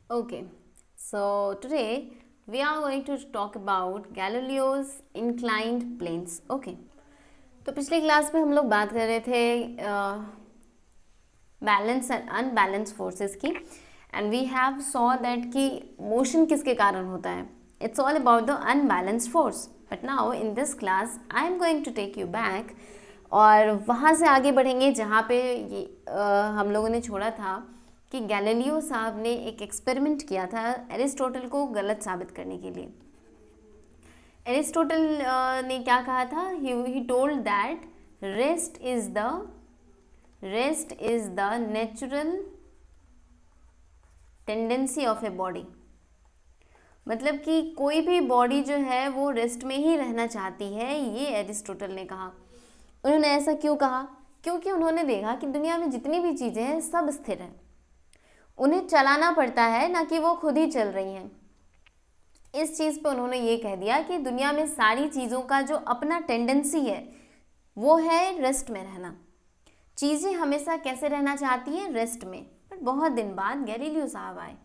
Okay, so today we are going to talk about Galileo's inclined planes. Okay, तो पिछले class में हम लोग बात कर रहे थे बैलेंस एंड अनबैलेंस फोर्सेस की, and we have saw that कि मोशन किसके कारण होता है. It's all about the unbalance force. But now in this class I am going to take you back, और वहाँ से आगे बढ़ेंगे जहाँ पे ये हम लोगों ने छोड़ा था कि गैलीलियो साहब ने एक एक्सपेरिमेंट किया था एरिस्टोटल को गलत साबित करने के लिए. एरिस्टोटल ने क्या कहा था? He told that rest is the natural tendency of a body. मतलब कि कोई भी बॉडी जो है वो रेस्ट में ही रहना चाहती है, ये एरिस्टोटल ने कहा. उन्होंने ऐसा क्यों कहा? क्योंकि उन्होंने देखा कि दुनिया में जितनी भी चीज़ें हैं सब स्थिर हैं, उन्हें चलाना पड़ता है, ना कि वो खुद ही चल रही हैं. इस चीज़ पे उन्होंने ये कह दिया कि दुनिया में सारी चीज़ों का जो अपना टेंडेंसी है वो है रेस्ट में रहना. चीज़ें हमेशा कैसे रहना चाहती हैं? रेस्ट में. बट बहुत दिन बाद गैलीलियो साहब आए.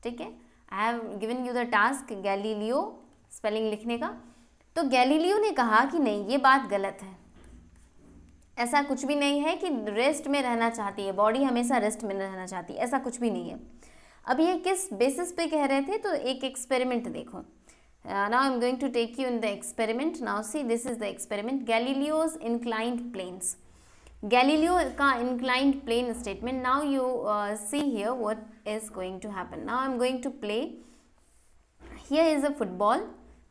ठीक है, I have given you the task Galileo spelling लिखने का. तो गैलीलियो ने कहा कि नहीं, ये बात गलत है, ऐसा कुछ भी नहीं है कि रेस्ट में रहना चाहती है बॉडी, हमेशा रेस्ट में रहना चाहती है, ऐसा कुछ भी नहीं है. अब ये किस बेसिस पे कह रहे थे? तो एक एक्सपेरिमेंट देखो. Now I am going to take you in the experiment. Now see, this is the experiment Galileo's inclined planes. Galileo का inclined plane statement. Now you see here what is going to happen. Now I am going to play. Here is a football.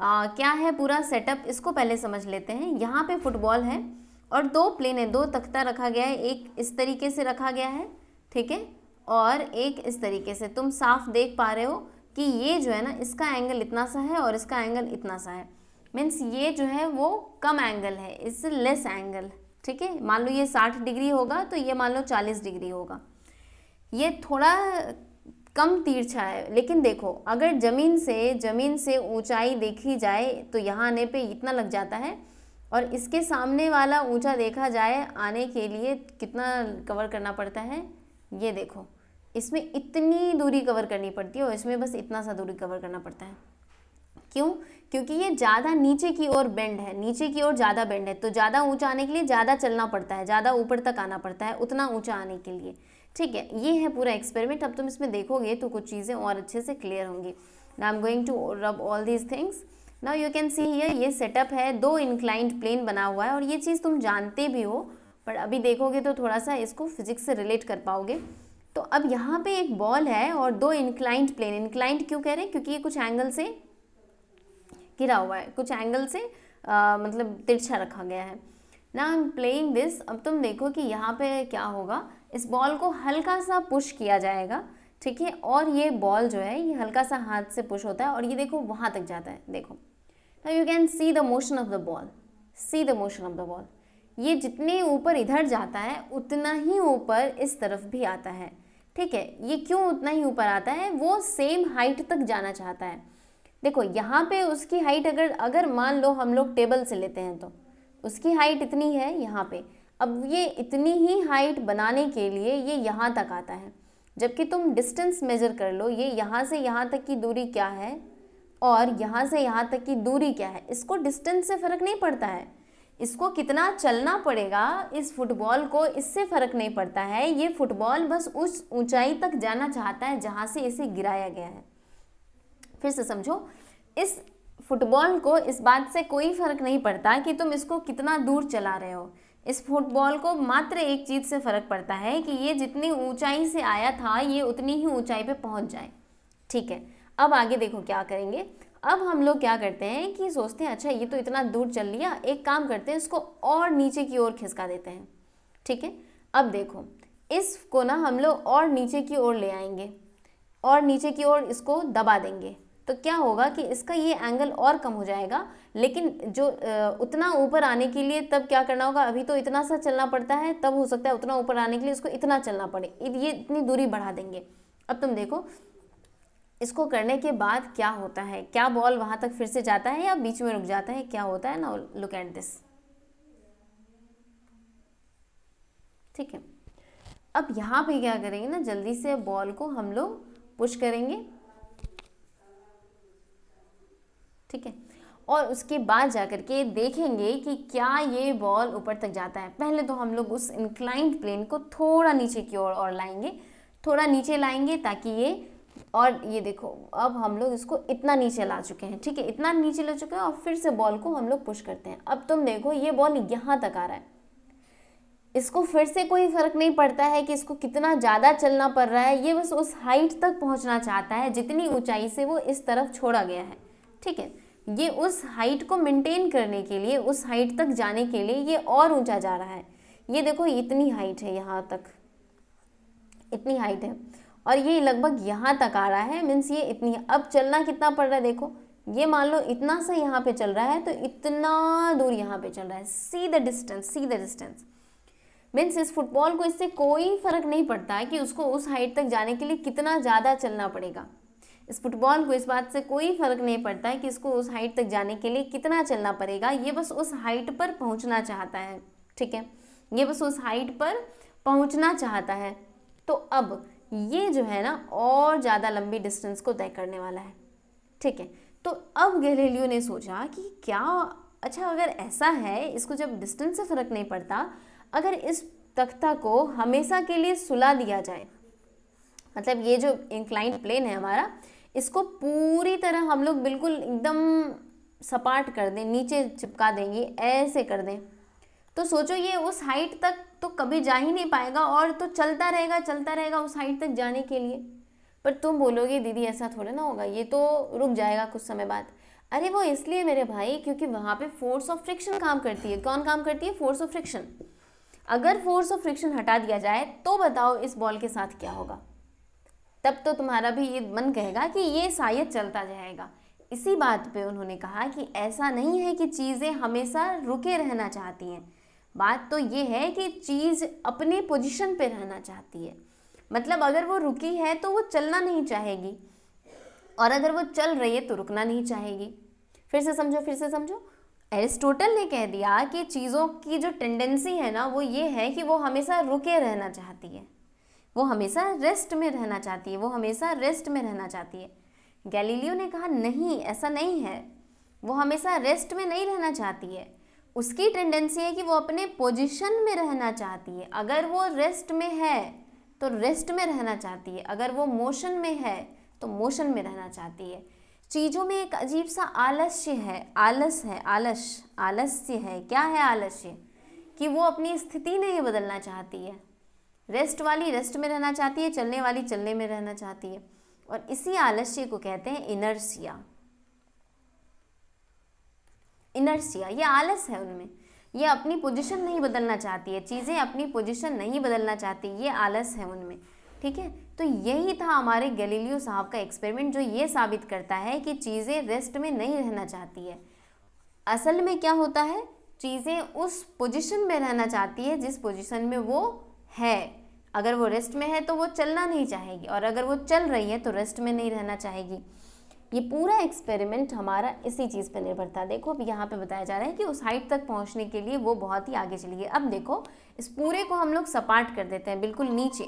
क्या है पूरा setup, इसको पहले समझ लेते हैं. यहाँ पे फुटबॉल है और दो प्लेन है, दो तख्ता रखा गया है. एक इस तरीके से रखा गया है, ठीक है, और एक इस तरीके से. तुम साफ देख पा रहे हो कि ये जो है ना, इसका एंगल इतना सा है और इसका एंगल इतना सा है. मीन्स ये जो है वो कम एंगल है, इससे लेस एंगल. ठीक है, मान लो ये 60 डिग्री होगा तो ये मान लो 40 डिग्री होगा. ये थोड़ा कम तिरछा है, लेकिन देखो अगर ज़मीन से ऊंचाई देखी जाए तो यहाँ आने पे इतना लग जाता है, और इसके सामने वाला ऊंचा देखा जाए आने के लिए कितना कवर करना पड़ता है. ये देखो, इसमें इतनी दूरी कवर करनी पड़ती है और इसमें बस इतना सा दूरी कवर करना पड़ता है. क्यों? क्योंकि ये ज़्यादा नीचे की ओर बेंड है, नीचे की ओर ज़्यादा बेंड है, तो ज़्यादा ऊंचा आने के लिए ज़्यादा चलना पड़ता है, ज़्यादा ऊपर तक आना पड़ता है उतना ऊंचा आने के लिए. ठीक है, ये है पूरा एक्सपेरिमेंट. अब तुम इसमें देखोगे तो कुछ चीज़ें और अच्छे से क्लियर होंगी. Now I am going to rub all these things. Now you can see here, ये सेटअप है, दो इंक्लाइंड प्लेन बना हुआ है, और ये चीज़ तुम जानते भी हो, पर अभी देखोगे तो थोड़ा सा इसको फिजिक्स से रिलेट कर पाओगे. तो अब यहाँ पे एक बॉल है और दो इंक्लाइंड प्लेन. इंक्लाइंड क्यों कह रहे हैं? क्योंकि ये कुछ एंगल से गिरा हुआ है, कुछ एंगल से मतलब तिरछा रखा गया है. Now I am playing this. अब तुम देखो कि यहाँ पे क्या होगा. इस बॉल को हल्का सा पुश किया जाएगा, ठीक है, और ये बॉल जो है ये हल्का सा हाथ से पुश होता है और ये देखो वहाँ तक जाता है. देखो, now you can see the motion of the ball. See the motion of the ball. ये जितने ऊपर इधर जाता है उतना ही ऊपर इस तरफ भी आता है. ठीक है, ये क्यों उतना ही ऊपर आता है? वो सेम हाइट तक जाना चाहता है. देखो यहाँ पे उसकी हाइट अगर मान लो हम लोग टेबल से लेते हैं तो उसकी हाइट इतनी है यहाँ पे. अब ये इतनी ही हाइट बनाने के लिए ये यहाँ तक आता है, जबकि तुम डिस्टेंस मेजर कर लो, ये यहाँ से यहाँ तक की दूरी क्या है और यहाँ से यहाँ तक की दूरी क्या है. इसको डिस्टेंस से फ़र्क नहीं पड़ता है, इसको कितना चलना पड़ेगा इस फुटबॉल को, इससे फ़र्क नहीं पड़ता है. ये फुटबॉल बस उस ऊंचाई तक जाना चाहता है जहाँ से इसे गिराया गया है. फिर से समझो, इस फुटबॉल को इस बात से कोई फ़र्क नहीं पड़ता कि तुम इसको कितना दूर चला रहे हो. इस फुटबॉल को मात्र एक चीज़ से फ़र्क पड़ता है कि ये जितनी ऊंचाई से आया था ये उतनी ही ऊंचाई पे पहुंच जाए. ठीक है, अब आगे देखो क्या करेंगे. अब हम लोग क्या करते हैं कि सोचते हैं अच्छा ये तो इतना दूर चल लिया, एक काम करते हैं इसको और नीचे की ओर खिसका देते हैं. ठीक है, अब देखो इसको ना हम लोग और नीचे की ओर ले आएंगे और नीचे की ओर इसको दबा देंगे, तो क्या होगा कि इसका ये एंगल और कम हो जाएगा. लेकिन जो उतना ऊपर आने के लिए तब क्या करना होगा? अभी तो इतना सा चलना पड़ता है, तब हो सकता है उतना ऊपर आने के लिए इसको इतना चलना पड़े, ये इतनी दूरी बढ़ा देंगे. अब तुम देखो इसको करने के बाद क्या होता है. क्या बॉल वहाँ तक फिर से जाता है या बीच में रुक जाता है? क्या होता है ना, लुक एट दिस. ठीक है, अब यहाँ पे क्या करेंगे ना, जल्दी से बॉल को हम लोग पुश करेंगे, ठीक है, और उसके बाद जाकर के देखेंगे कि क्या ये बॉल ऊपर तक जाता है। पहले तो हम लोग उस इंक्लाइंड प्लेन को थोड़ा नीचे की ओर और लाएंगे, थोड़ा नीचे लाएंगे ताकि ये, और ये देखो अब हम लोग इसको इतना नीचे ला चुके हैं, ठीक है, इतना नीचे ला चुके हैं, और फिर से बॉल को हम लोग पुश करते हैं। अब तुम देखो ये बॉल यहाँ तक आ रहा है, इसको फिर से कोई फर्क नहीं पड़ता है कि इसको कितना ज़्यादा चलना पड़ रहा है, ये बस उस हाइट तक पहुँचना चाहता है जितनी ऊंचाई से वो इस तरफ छोड़ा गया है, ठीक है। ये उस हाइट को मेंटेन करने के लिए, उस हाइट तक जाने के लिए ये और ऊंचा जा रहा है। ये देखो इतनी हाइट है, यहाँ तक इतनी हाइट है, और ये लगभग यहाँ तक आ रहा है, मीन्स ये इतनी। अब चलना कितना पड़ रहा है देखो, ये मान लो इतना सा यहाँ पे चल रहा है तो इतना दूर यहाँ पे चल रहा है। See the distance, see the distance, means इस फुटबॉल को इससे कोई फर्क नहीं पड़ता है कि उसको उस हाइट तक जाने के लिए कितना ज़्यादा चलना पड़ेगा। इस फुटबॉल को इस बात से कोई फर्क नहीं पड़ता है कि इसको उस हाइट तक जाने के लिए कितना चलना पड़ेगा, ये बस उस हाइट पर पहुंचना चाहता है, ठीक है, ये बस उस हाइट पर पहुंचना चाहता है। तो अब ये जो है ना और ज़्यादा लंबी डिस्टेंस को तय करने वाला है, ठीक है। तो अब गैलीलियो ने सोचा कि क्या, अच्छा अगर ऐसा है, इसको जब डिस्टेंस से फ़र्क नहीं पड़ता, अगर इस तख्ता को हमेशा के लिए सुला दिया जाए, मतलब ये जो इंक्लाइंड प्लेन है हमारा, इसको पूरी तरह हम लोग बिल्कुल एकदम सपाट कर दें, नीचे चिपका देंगे, ऐसे कर दें, तो सोचो ये उस हाइट तक तो कभी जा ही नहीं पाएगा, और तो चलता रहेगा उस हाइट तक जाने के लिए। पर तुम बोलोगे दीदी ऐसा थोड़ा ना होगा, ये तो रुक जाएगा कुछ समय बाद। अरे वो इसलिए मेरे भाई क्योंकि वहाँ पे फोर्स ऑफ फ्रिक्शन काम करती है। कौन काम करती है? Force of friction. अगर फोर्स ऑफ फ्रिक्शन हटा दिया जाए तो बताओ इस बॉल के साथ क्या होगा? तब तो तुम्हारा भी ये मन कहेगा कि ये शायद चलता जाएगा। इसी बात पे उन्होंने कहा कि ऐसा नहीं है कि चीज़ें हमेशा रुके रहना चाहती हैं, बात तो ये है कि चीज़ अपने पोजीशन पे रहना चाहती है। मतलब अगर वो रुकी है तो वो चलना नहीं चाहेगी, और अगर वो चल रही है तो रुकना नहीं चाहेगी। फिर से समझो, एरिस्टोटल ने कह दिया कि चीज़ों की जो टेंडेंसी है ना वो ये है कि वो हमेशा रुके रहना चाहती है, वो हमेशा रेस्ट में रहना चाहती है, वो हमेशा रेस्ट में रहना चाहती है। गैलीलियो ने कहा नहीं, ऐसा नहीं है, वो हमेशा रेस्ट में नहीं रहना चाहती है, उसकी टेंडेंसी है कि वो अपने पोजीशन में रहना चाहती है। अगर वो रेस्ट में है तो रेस्ट में रहना चाहती है, अगर वो मोशन में है तो मोशन में रहना चाहती है। चीज़ों में एक अजीब सा आलस्य है, आलस्य है। क्या है आलस्य? कि वो अपनी स्थिति नहीं बदलना चाहती है। रेस्ट वाली रेस्ट में रहना चाहती है, चलने वाली चलने में रहना चाहती है, और इसी आलस्य को कहते हैं इनर्शिया। इनर्शिया ये आलस है उनमें, ये अपनी पोजीशन नहीं बदलना चाहती है, चीज़ें अपनी पोजीशन नहीं बदलना चाहती, ये आलस है उनमें, ठीक है। तो यही था हमारे गैलीलियो साहब का एक्सपेरिमेंट, जो ये साबित करता है कि चीज़ें रेस्ट में नहीं रहना चाहती है। असल में क्या होता है, चीज़ें उस पोजीशन में रहना चाहती है जिस पोजीशन में वो है। अगर वो रेस्ट में है तो वो चलना नहीं चाहेगी, और अगर वो चल रही है तो रेस्ट में नहीं रहना चाहेगी। ये पूरा एक्सपेरिमेंट हमारा इसी चीज़ पर निर्भर था। देखो अब यहाँ पे बताया जा रहा है कि उस हाइट तक पहुँचने के लिए वो बहुत ही आगे चली गई। अब देखो इस पूरे को हम लोग सपाट कर देते हैं बिल्कुल नीचे।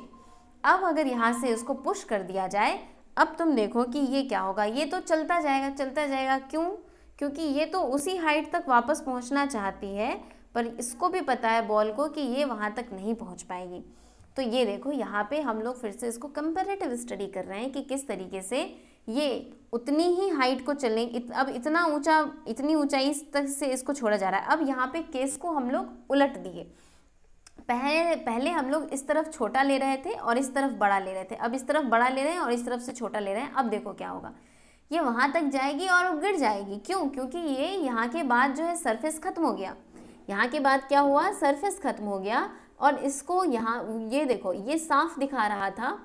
अब अगर यहाँ से इसको पुश कर दिया जाए, अब तुम देखो कि ये क्या होगा, ये तो चलता जाएगा। क्यों? क्योंकि ये तो उसी हाइट तक वापस पहुँचना चाहती है, पर इसको भी पता है बॉल को कि ये वहाँ तक नहीं पहुँच पाएगी। तो ये देखो यहाँ पे हम लोग फिर से इसको कंपैरेटिव स्टडी कर रहे हैं कि किस तरीके से ये उतनी ही हाइट को चलने, अब इतनी ऊंचाई तक से इसको छोड़ा जा रहा है। अब यहाँ पे केस को हम लोग उलट दिए। पहले हम लोग इस तरफ छोटा ले रहे थे और इस तरफ बड़ा ले रहे थे, अब इस तरफ बड़ा ले रहे हैं और इस तरफ से छोटा ले रहे हैं। अब देखो क्या होगा, ये वहाँ तक जाएगी और गिर जाएगी। क्यों? क्योंकि ये यहाँ के बाद जो है सरफेस खत्म हो गया। यहाँ के बाद क्या हुआ, सरफेस खत्म हो गया, और इसको यहाँ ये देखो ये साफ दिखा रहा था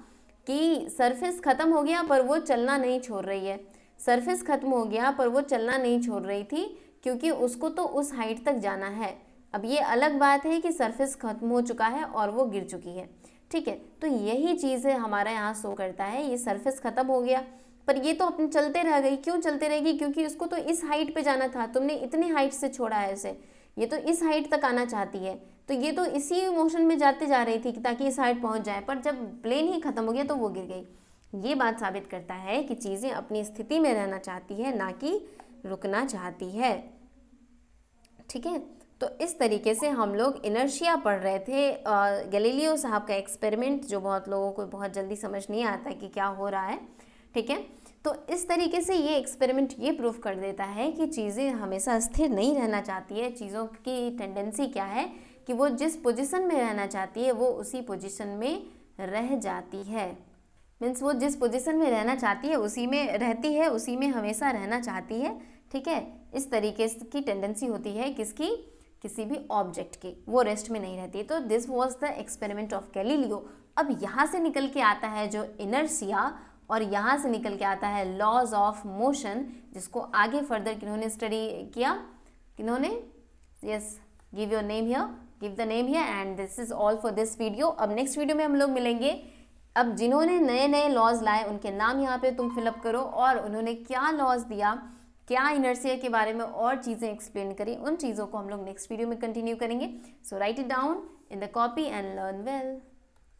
कि सरफेस खत्म हो गया पर वो चलना नहीं छोड़ रही है। सरफेस खत्म हो गया पर वो चलना नहीं छोड़ रही थी, क्योंकि उसको तो उस हाइट तक जाना है। अब ये अलग बात है कि सरफेस खत्म हो चुका है और वो गिर चुकी है, ठीक है। तो यही चीज़ है हमारा यहाँ शो करता है, ये सरफेस खत्म हो गया पर ये तो अपने चलते रह गई। क्यों चलते रहेगी? क्योंकि उसको तो इस हाइट पे जाना था, तुमने इतनी हाइट से छोड़ा है इसे, ये तो इस हाइट तक आना चाहती है, तो ये तो इसी मोशन में जाते जा रही थी ताकि इस हाइट पहुंच जाए, पर जब प्लेन ही खत्म हो गया तो वो गिर गई। ये बात साबित करता है कि चीज़ें अपनी स्थिति में रहना चाहती है, ना कि रुकना चाहती है। ठीक है, तो इस तरीके से हम लोग इनर्शिया पढ़ रहे थे। गैलीलियो साहब का एक्सपेरिमेंट, जो बहुत लोगों को बहुत जल्दी समझ नहीं आता कि क्या हो रहा है। ठीक है, तो इस तरीके से ये एक्सपेरिमेंट ये प्रूफ कर देता है कि चीज़ें हमेशा स्थिर नहीं रहना चाहती है। चीज़ों की टेंडेंसी क्या है कि वो जिस पोजीशन में रहना चाहती है वो उसी पोजीशन में रह जाती है। मीन्स वो जिस पोजीशन में रहना चाहती है उसी में रहती है, उसी में हमेशा रहना चाहती है। ठीक है, इस तरीके की टेंडेंसी होती है किसकी, किसी भी ऑब्जेक्ट की, वो रेस्ट में नहीं रहती है। तो this was the experiment of Galileo. अब यहाँ से निकल के आता है जो इनर्शिया, और यहाँ से निकल के आता है लॉज ऑफ मोशन, जिसको आगे फर्दर किन्होंने स्टडी किया, किन्होंने, yes, give your name here, give the name here, and this is all for this video. अब नेक्स्ट वीडियो में हम लोग मिलेंगे। अब जिन्होंने नए नए लॉज लाए उनके नाम यहाँ पे तुम फिलअप करो, और उन्होंने क्या लॉज दिया, क्या इनर्शिया के बारे में और चीज़ें एक्सप्लेन करी, उन चीज़ों को हम लोग नेक्स्ट वीडियो में कंटिन्यू करेंगे। So write it down in the copy and learn well.